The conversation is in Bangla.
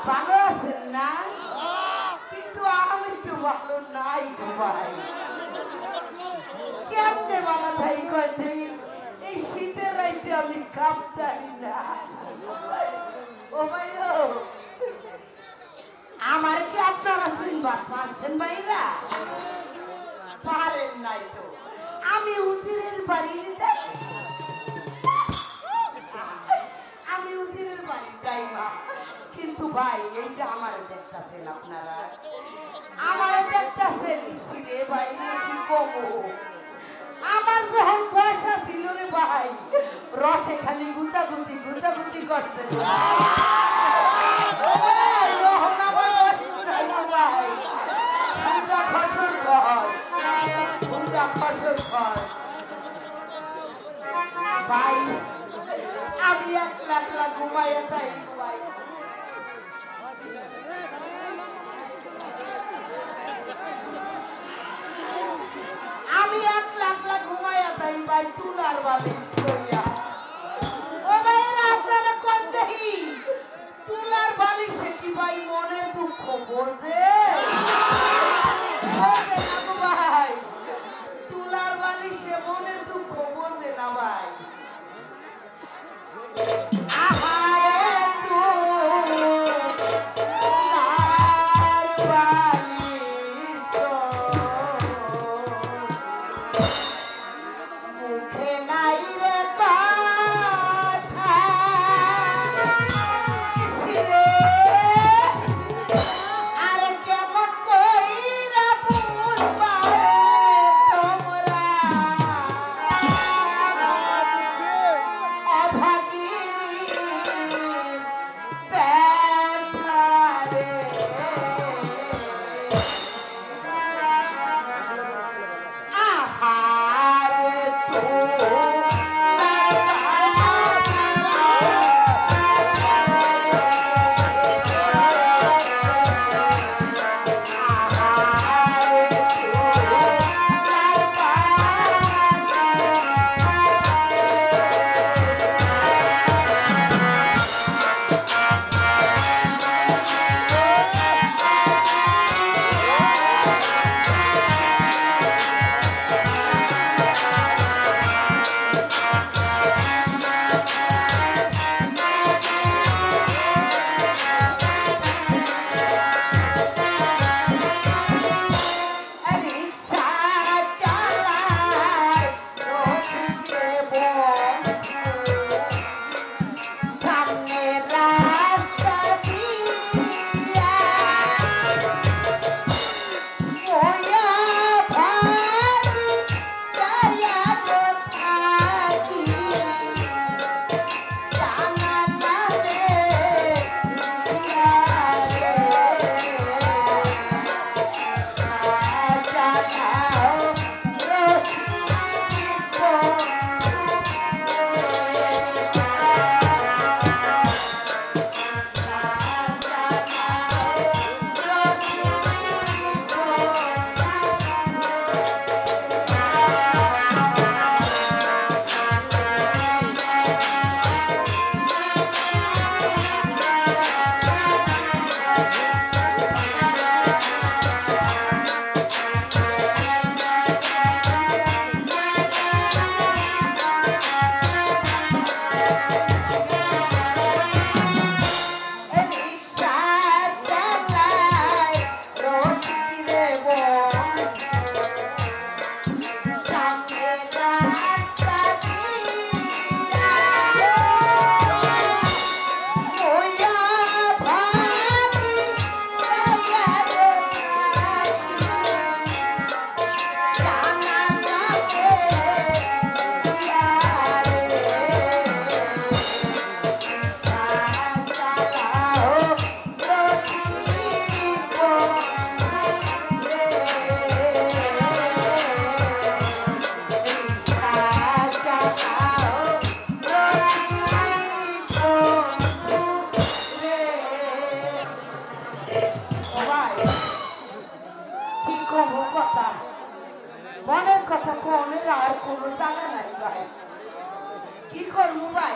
ভালো আছেন না? কিন্তু আমি তো ভালো নাই গো ভাই। কেমনে ভালো থাই কইতে এই শীতের রাইতে আমি কাঁপতারি না। ও ভাই ও, আমার কি আপনারা চিনবার পারছেন ভাইরা? পারেন নাই তো। আমি উজিরের বাড়ির যাই, আমি উজিরের বাড়ি যাই মা। কিন্তু ভাই এই যে আমারও দেখতেছেন আপনারা, আমারও দেখতেছেন শীতে ভাই কি কমো। আমার যখন পয়সা ছিল রে ভাই, রসে খালি গুতাগুতি গুতাগুতি করছে যখন আমার ভাই গুতা খসর খস, গুতা খসর খস ভাই। আমি একলা একলা ঘুমাইয়া তাই ভাই, আমি একলা একলা ঘুমাইয়া তাই ভাই তুলার বালিশ লইয়া। ও ভাইরা আপনারা কোন দেখি তুলার বালিশে কি ভাই মনের দুঃখ বোঝে? বোঝে না গো ভাই, তুলার বালিশে মনের দুঃখ বোঝে না ভাই। মনের কথা কোনের আর কোনো জানা নাই ভাই, কি করবো ভাই।